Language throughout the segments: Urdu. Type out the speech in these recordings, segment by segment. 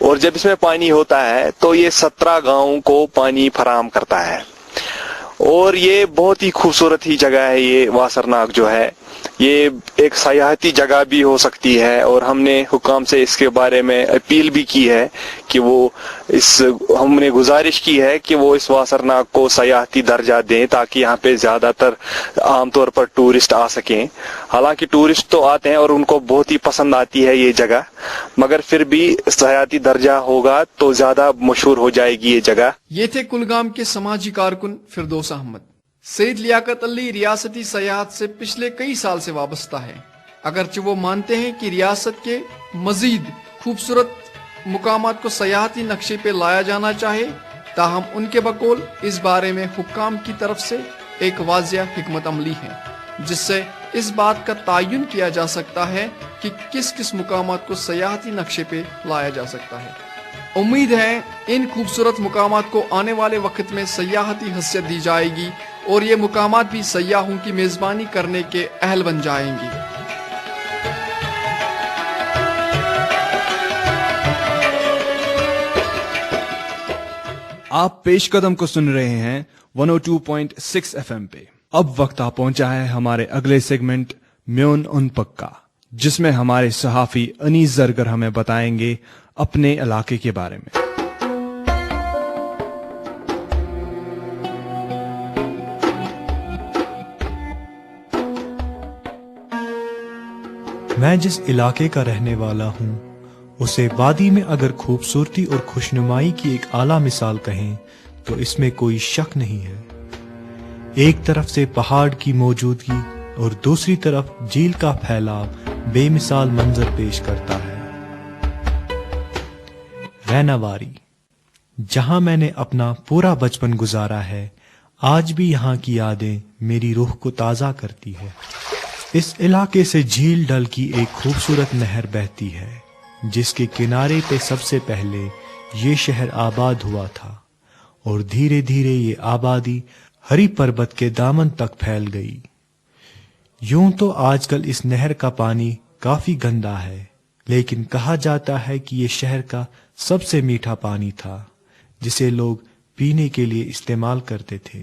اور جب اس میں پانی ہوتا ہے تو یہ 17 گاؤں کو پانی فراہم کرتا ہے. اور یہ بہت ہی خوبصورت ہی جگہ ہے. یہ واسرناگ جو ہے یہ ایک سیاحتی جگہ بھی ہو سکتی ہے, اور ہم نے حکام سے اس کے بارے میں اپیل بھی کی ہے کہ ہم نے گزارش کی ہے کہ وہ اس واسرناگ کو سیاحتی درجہ دیں تاکہ یہاں پہ زیادہ تر عام طور پر ٹورسٹ آ سکیں. حالانکہ ٹورسٹ تو آتے ہیں اور ان کو بہت ہی پسند آتی ہے یہ جگہ, مگر پھر بھی سیاحتی درجہ ہوگا تو زیادہ مشہور ہو جائے گی یہ جگہ. یہ تھے کلگام کے سماجی کارکن فردوس احمد. سید لیاقت علی ریاستی سیاحت سے پچھلے کئی سال سے وابستہ ہے. اگرچہ وہ مانتے ہیں کہ ریاست کے مزید خوبصورت مقامات کو سیاحتی نقشے پہ لایا جانا چاہے, تاہم ان کے بقول اس بارے میں حکام کی طرف سے ایک واضح حکمت عملی ہے جس سے اس بات کا تعین کیا جا سکتا ہے کہ کس کس مقامات کو سیاحتی نقشے پہ لایا جا سکتا ہے. امید ہے ان خوبصورت مقامات کو آنے والے وقت میں سیاحتی حیثیت دی جائے گی اور یہ مقامات بھی سیاحوں کی میزبانی کرنے کے اہل بن جائیں گی. آپ پیش قدم کو سن رہے ہیں 102.6 FM پہ. اب وقت آ پہنچا ہے ہمارے اگلے سیگمنٹ میون ان پکا, جس میں ہمارے صحافی انیس زرگر ہمیں بتائیں گے اپنے علاقے کے بارے میں. میں جس علاقے کا رہنے والا ہوں اسے وادی میں اگر خوبصورتی اور خوشنمائی کی ایک اعلیٰ مثال کہیں تو اس میں کوئی شک نہیں ہے. ایک طرف سے پہاڑ کی موجودگی اور دوسری طرف جھیل کا پھیلاؤ بے مثال منظر پیش کرتا ہے. ریناواری, جہاں میں نے اپنا پورا بچپن گزارا ہے, آج بھی یہاں کی یادیں میری روح کو تازہ کرتی ہے. اس علاقے سے جھیل ڈل کی ایک خوبصورت نہر بہتی ہے جس کے کنارے پہ سب سے پہلے یہ شہر آباد ہوا تھا, اور دھیرے دھیرے یہ آبادی ہری پربت کے دامن تک پھیل گئی. یوں تو آج کل اس نہر کا پانی کافی گندا ہے, لیکن کہا جاتا ہے کہ یہ شہر کا سب سے میٹھا پانی تھا جسے لوگ پینے کے لیے استعمال کرتے تھے.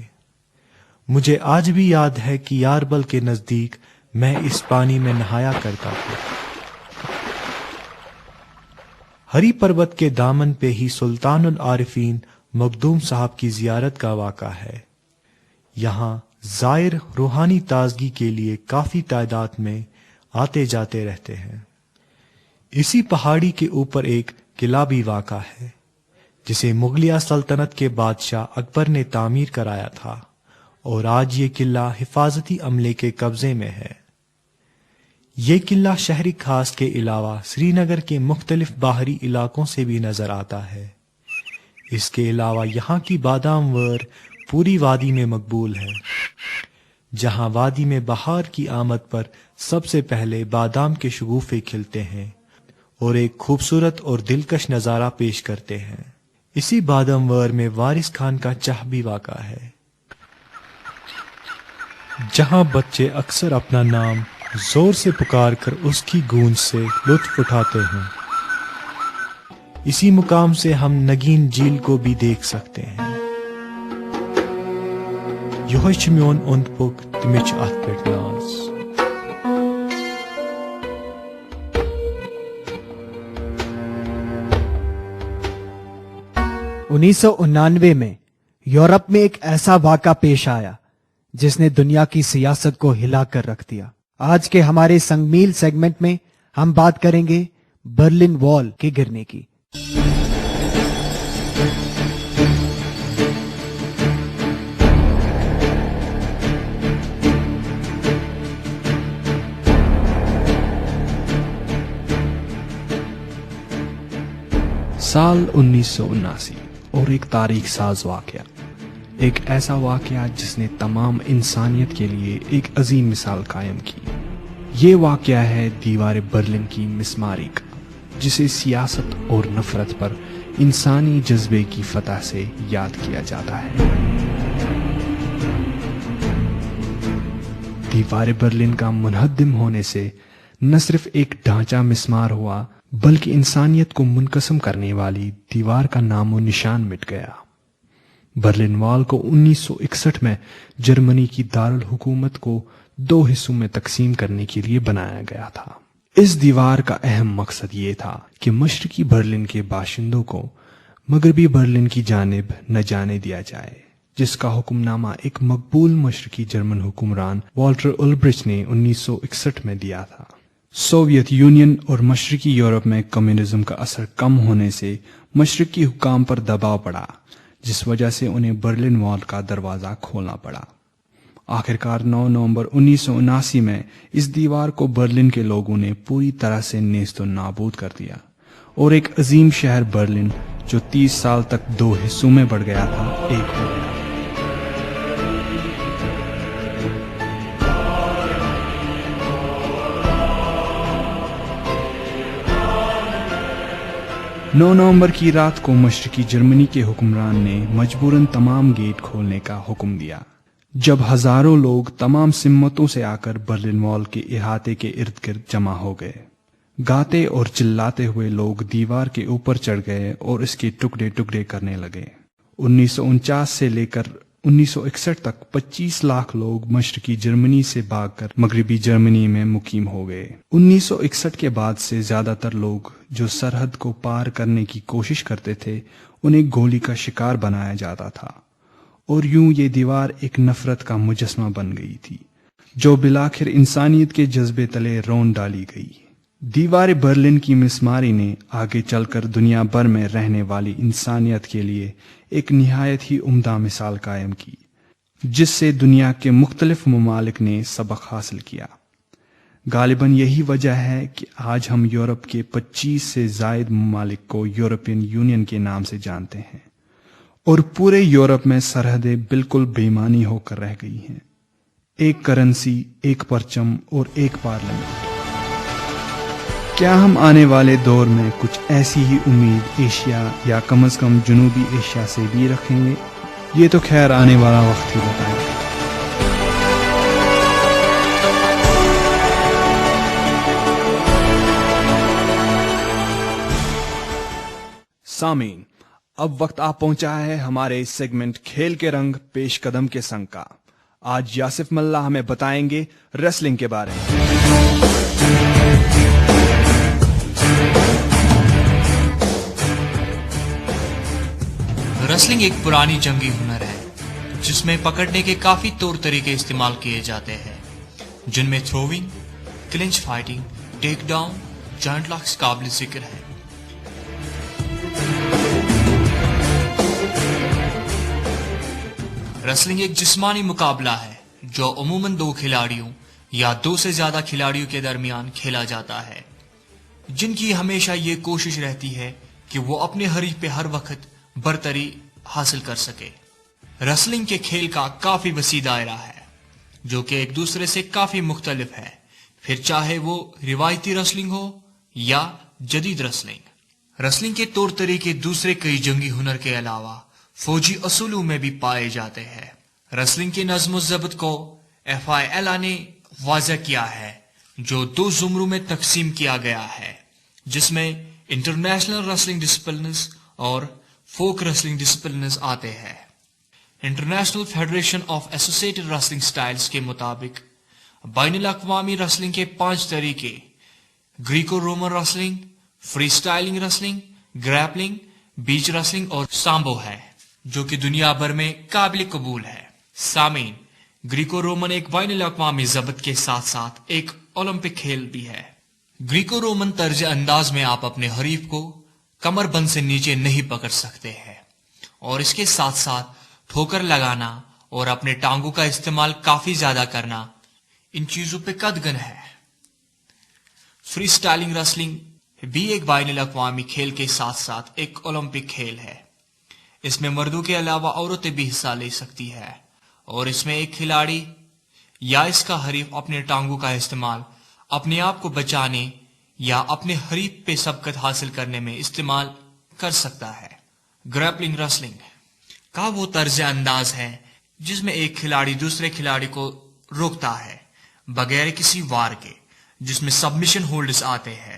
مجھے آج بھی یاد ہے کہ یاربل کے نزدیک میں اس پانی میں نہایا کرتا تھا. ہری پربت کے دامن پہ ہی سلطان العارفین مخدوم صاحب کی زیارت کا واقعہ ہے. یہاں زائر روحانی تازگی کے لیے کافی تعداد میں آتے جاتے رہتے ہیں. اسی پہاڑی کے اوپر ایک قلعہ بھی واقع ہے جسے مغلیہ سلطنت کے بادشاہ اکبر نے تعمیر کرایا تھا, اور آج یہ قلعہ حفاظتی عملے کے قبضے میں ہے. یہ قلعہ شہری خاص کے علاوہ سری نگر کے مختلف باہری علاقوں سے بھی نظر آتا ہے. اس کے علاوہ یہاں کی بادام وار پوری وادی میں مقبول ہے, جہاں وادی میں بہار کی آمد پر سب سے پہلے بادام کے شگوفے کھلتے ہیں اور ایک خوبصورت اور دلکش نظارہ پیش کرتے ہیں. اسی بادام وار میں وارث خان کا چاہ بھی واقع ہے, جہاں بچے اکثر اپنا نام زور سے پکار کر اس کی گونج سے لطف اٹھاتے ہیں. اسی مقام سے ہم نگین جھیل کو بھی دیکھ سکتے ہیں. یہ چھ میون اوند پوک تہ مےٚ چھ اتھ پٮ۪ٹھ ناز. 1999 میں یورپ میں ایک ایسا واقعہ پیش آیا جس نے دنیا کی سیاست کو ہلا کر رکھ دیا. آج کے ہمارے سنگ میل سیگمنٹ میں ہم بات کریں گے برلن وال کے گرنے کی. سال 1979 اور ایک تاریخ ساز واقعہ, ایک ایسا واقعہ جس نے تمام انسانیت کے لیے ایک عظیم مثال قائم کی. یہ واقعہ ہے دیوار برلن کی مسماری کا, جسے سیاست اور نفرت پر انسانی جذبے کی فتح سے یاد کیا جاتا ہے. دیوار برلن کا منہدم ہونے سے نہ صرف ایک ڈھانچہ مسمار ہوا بلکہ انسانیت کو منقسم کرنے والی دیوار کا نام و نشان مٹ گیا۔ برلن وال کو 1961 میں جرمنی کی دارالحکومت کو 2 حصوں میں تقسیم کرنے کے لیے بنایا گیا تھا۔ اس دیوار کا اہم مقصد یہ تھا کہ مشرقی برلن کے باشندوں کو مغربی برلن کی جانب نہ جانے دیا جائے، جس کا حکم نامہ ایک مقبول مشرقی جرمن حکمران والٹر اولبرچ نے 1961 میں دیا تھا۔ سوویت یونین اور مشرقی یورپ میں کمیونزم کا اثر کم ہونے سے مشرقی حکام پر دباؤ پڑا، جس وجہ سے انہیں برلن وال کا دروازہ کھولنا پڑا۔ آخرکار 9 نومبر 1979 میں اس دیوار کو برلن کے لوگوں نے پوری طرح سے نیست و نابود کر دیا، اور ایک عظیم شہر برلن جو 30 سال تک 2 حصوں میں بڑھ گیا تھا، ایک ہو گیا۔ نو نومبر کی رات کو مشرقی جرمنی کے حکمران نے مجبوراً تمام گیٹ کھولنے کا حکم دیا، جب ہزاروں لوگ تمام سمتوں سے آ کر برلن وال کے احاطے کے ارد گرد جمع ہو گئے۔ گاتے اور چلاتے ہوئے لوگ دیوار کے اوپر چڑھ گئے اور اس کے ٹکڑے ٹکڑے کرنے لگے۔ 1949 سے لے کر 1961 تک 25 لاکھ لوگ مشرقی جرمنی سے بھاگ کر مغربی جرمنی میں مقیم ہو گئے۔ 1961 کے بعد سے زیادہ تر لوگ جو سرحد کو پار کرنے کی کوشش کرتے تھے انہیں گولی کا شکار بنایا جاتا تھا، اور یوں یہ دیوار ایک نفرت کا مجسمہ بن گئی تھی جو بالآخر انسانیت کے جذبے تلے رون ڈالی گئی۔ دیوار برلن کی مسماری نے آگے چل کر دنیا بھر میں رہنے والی انسانیت کے لیے ایک نہایت ہی عمدہ مثال قائم کی، جس سے دنیا کے مختلف ممالک نے سبق حاصل کیا۔ غالباً یہی وجہ ہے کہ آج ہم یورپ کے 25 سے زائد ممالک کو یورپین یونین کے نام سے جانتے ہیں، اور پورے یورپ میں سرحدیں بالکل بے معنی ہو کر رہ گئی ہیں۔ ایک کرنسی، ایک پرچم اور ایک پارلیمنٹ۔ کیا ہم آنے والے دور میں کچھ ایسی ہی امید ایشیا یا کم از کم جنوبی ایشیا سے بھی رکھیں گے؟ یہ تو خیر آنے والا وقت ہی بتائے گا۔ سامعین، اب وقت آ پہنچا ہے ہمارے سیگمنٹ کھیل کے رنگ پیش قدم کے سنگ کا۔ آج یاسف ملا ہمیں بتائیں گے ریسلنگ کے بارے میں۔ ریسلنگ ایک پرانی جنگی ہنر ہے جس میں پکڑنے کے کافی طور طریقے استعمال کیے جاتے ہیں، جن میں تھروئنگ، کلنچ فائٹنگ، ٹیک ڈاؤن، جوائنٹ لاکس قابل ذکر ہیں۔ ریسلنگ ایک جسمانی مقابلہ ہے جو عموماً 2 کھلاڑیوں یا 2 سے زیادہ کھلاڑیوں کے درمیان کھیلا جاتا ہے، جن کی ہمیشہ یہ کوشش رہتی ہے کہ وہ اپنے حریف پہ ہر وقت برتری حاصل کر سکے۔ ریسلنگ کے کھیل کا کافی وسیع دائرہ ہے جو کہ ایک دوسرے سے کافی مختلف ہے، پھر چاہے وہ روایتی ریسلنگ ہو یا جدید ریسلنگ۔ ریسلنگ کے طور طریقے دوسرے کئی جنگی ہنر کے علاوہ فوجی اصولوں میں بھی پائے جاتے ہیں۔ ریسلنگ کے نظم و ضبط کو FILA نے واضح کیا ہے، جو 2 زمروں میں تقسیم کیا گیا ہے، جس میں انٹرنیشنل ریسلنگ ڈسپلنز اور فوک ریسلنگ ڈسپلنز آتے ہیں۔ International federation of associated wrestling styles کے مطابق بین الاقوامی ریسلنگ کے 5 طریقے Greco Roman wrestling, free styling wrestling, grappling, beach wrestling اور سامبو ہے، جو کہ دنیا بھر میں قابل قبول ہے۔ سامعین، گریکو رومن ایک بین الاقوامی ضبط کے ساتھ ساتھ ایک اولمپک کھیل بھی ہے۔ گریکو رومن طرز انداز میں آپ اپنے حریف کو کمر بند سے نیچے نہیں پکڑ سکتے ہیں، اور اس کے ساتھ ساتھ ٹھوکر لگانا اور اپنے ٹانگوں کا استعمال کافی زیادہ کرنا ان چیزوں پہ قدغن ہے۔ فری سٹائلنگ ریسلنگ بھی ایک بین الاقوامی کھیل کے ساتھ ساتھ ایک اولمپک کھیل ہے۔ اس میں مردوں کے علاوہ عورتیں بھی حصہ لے سکتی ہے، اور اس میں ایک کھلاڑی یا اس کا حریف اپنے ٹانگوں کا استعمال اپنے آپ کو بچانے یا اپنے حریف پہ سبقت حاصل کرنے میں استعمال کر سکتا ہے۔ گریپلنگ ریسلنگ کا وہ طرز انداز ہے جس میں ایک کھلاڑی دوسرے کھلاڑی کو روکتا ہے بغیر کسی وار کے، جس میں سبمیشن ہولڈز آتے ہیں۔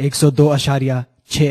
102.6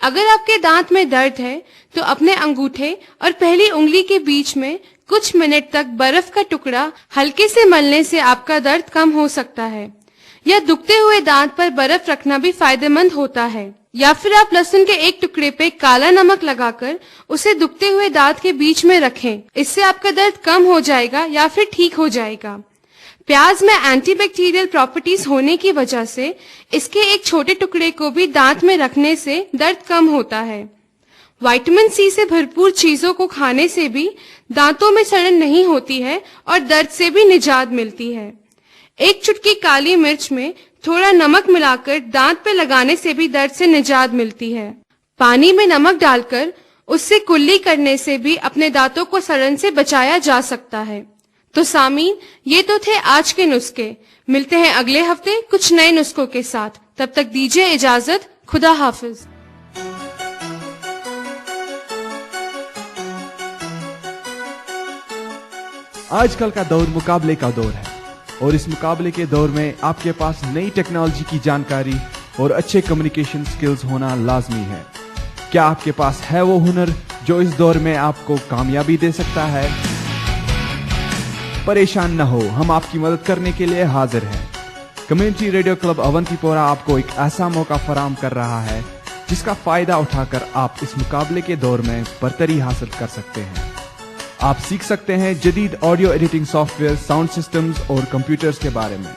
اگر آپ کے دانت میں درد ہے تو اپنے انگوٹھے اور پہلی انگلی کے بیچ میں کچھ منٹ تک برف کا ٹکڑا ہلکے سے ملنے سے آپ کا درد کم ہو سکتا ہے، یا دکھتے ہوئے دانت پر برف رکھنا بھی فائدہ مند ہوتا ہے، یا پھر آپ لہسن کے ایک ٹکڑے پہ کالا نمک لگا کر اسے دکھتے ہوئے دانت کے بیچ میں رکھیں، اس سے آپ کا درد کم ہو جائے گا یا پھر ٹھیک ہو جائے گا۔ پیاز میں اینٹی بیکٹیریل پراپرٹیز ہونے کی وجہ سے اس کے ایک چھوٹے ٹکڑے کو بھی دانت میں رکھنے سے درد کم ہوتا ہے۔ وائٹامن سی سے بھرپور چیزوں کو کھانے سے بھی دانتوں میں سڑن نہیں ہوتی ہے اور درد سے بھی نجات ملتی ہے۔ ایک چٹکی کالی مرچ میں تھوڑا نمک ملا کر دانت پہ لگانے سے بھی درد سے نجات ملتی ہے۔ پانی میں نمک ڈال کر اس سے کلی کرنے سے بھی اپنے دانتوں کو سڑن سے بچایا جا سکتا ہے۔ تو سامعین، یہ تو تھے آج کے نسخے۔ ملتے ہیں اگلے ہفتے کچھ نئے نسخوں کے ساتھ، تب تک دیجیے اجازت، خدا حافظ۔ آج کل کا دور مقابلے کا دور ہے، اور اس مقابلے کے دور میں آپ کے پاس نئی ٹیکنالوجی کی جانکاری اور اچھے کمیونیکیشن سکلز ہونا لازمی ہے۔ کیا آپ کے پاس ہے وہ ہنر جو اس دور میں آپ کو کامیابی دے سکتا ہے؟ پریشان نہ ہو، ہم آپ کی مدد کرنے کے لیے حاضر ہیں۔ کمیونٹی ریڈیو کلب اونتی پورہ آپ کو ایک ایسا موقع فراہم کر رہا ہے جس کا فائدہ اٹھا کر آپ اس مقابلے کے دور میں برتری حاصل کر سکتے ہیں۔ آپ سیکھ سکتے ہیں جدید audio editing soft where, sound systems اور کمپیوٹرز کے بارے میں۔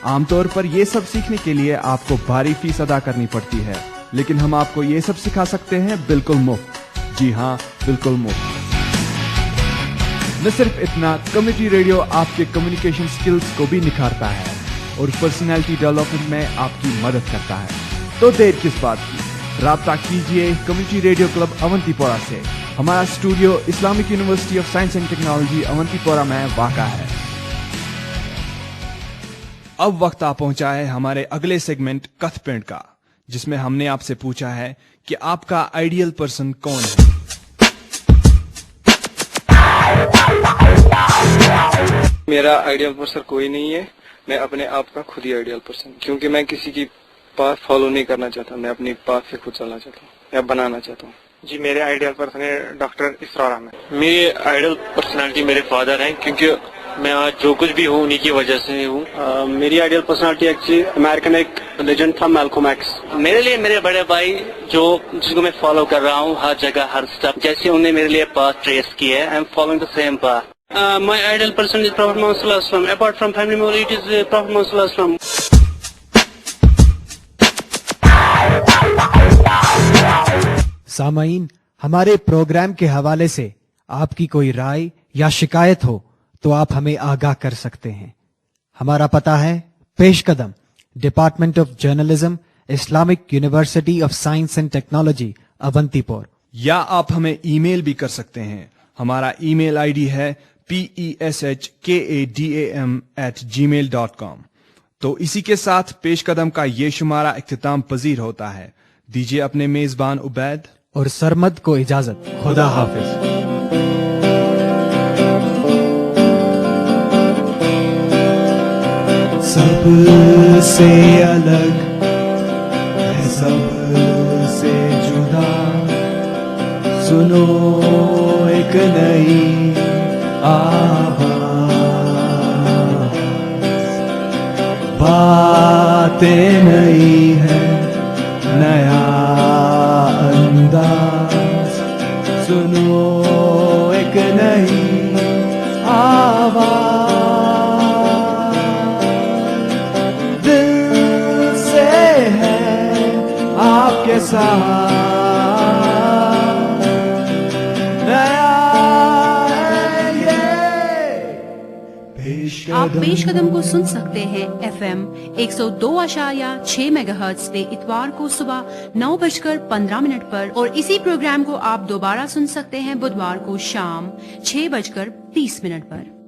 عام طور پر یہ سب سیکھنے کے لیے آپ کو بھاری فیس ادا کرنی پڑتی ہے، لیکن ہم آپ کو یہ سب سکھا سکتے ہیں بالکل مفت۔ جی ہاں، بالکل مفت۔ نہ صرف اتنا، کمیونٹی ریڈیو آپ کے کمیونیکیشن سکلز کو بھی نکھارتا ہے اور پرسنالٹی ڈیولپمنٹ میں آپ کی مدد کرتا ہے۔ تو دیر کس بات کی، رابطہ کیجئے کمیونٹی ریڈیو کلب اونتی پورہ سے۔ ہمارا studio Islamic university of science and technology Awantipora میں واقع ہے۔ اب وقت آ پہنچا ہے ہمارے اگلے سیگمنٹ کتھ پینٹ کا، جس میں ہم نے آپ سے پوچھا ہے کہ آپ کا آئیڈیل پرسن کون ہے۔ میرا آئیڈیل پرسن کوئی نہیں ہے، میں اپنے آپ کا خود ہی آئیڈیل پرسن، کیونکہ میں کسی کی پاس فالو نہیں کرنا چاہتا، میں اپنی پاس سے خود چلنا چاہتا ہوں یا بنانا چاہتا ہوں۔ جی، میرے آئیڈیل پرسن ہے ڈاکٹر اسرار احمد۔ میری آئیڈیل پرسنالٹی میرے فادر ہیں، کیونکہ میں آج جو کچھ بھی ہوں انہی کی وجہ سے ہوں۔ میری آئیڈیل پرسنالٹی ایکچولی امریکن ایک لیجنڈ تھا، میلکم ایکس۔ میرے لیے میرے بڑے بھائی جس کو میں فالو کر رہا ہوں ہر جگہ ہر سٹیپ، جیسے انہوں نے میرے لیے پاتھ ٹریس کی ہے، I am following the same path. My ideal person is Prophet Muhammad sallallahu alaihi wasallam. Apart from family member, it is Prophet Muhammad sallallahu alaihi wasallam. سامعین، ہمارے پروگرام کے حوالے سے آپ کی کوئی رائے یا شکایت ہو تو آپ ہمیں آگاہ کر سکتے ہیں۔ ہمارا پتہ ہے پیش قدم، department of journalism, Islamic university of science and technology, Awantipur. یا آپ ہمیں ای میل بھی کر سکتے ہیں۔ ہمارا ای میل آئی ڈی ہے peshkadam@gmail.com۔ تو اسی کے ساتھ پیش قدم کا یہ شمارہ اختتام پذیر ہوتا ہے۔ دیجیے اپنے میزبان عبید اور سرمد کو اجازت۔ خدا حافظ۔ سب سے الگ ہے، سب سے جدا، سنو ایک نئی آواز، باتیں نئی ہے، نیا انداز، سنو ایک نئی آواز، دل سے ہے آپ کے ساتھ، آپ پیش قدم کو سن سکتے ہیں FM 102.6 میگا ہرٹز پہ اتوار کو صبح 9:15 پر، اور اسی پروگرام کو آپ دوبارہ سن سکتے ہیں بدوار کو شام 6:30 پر۔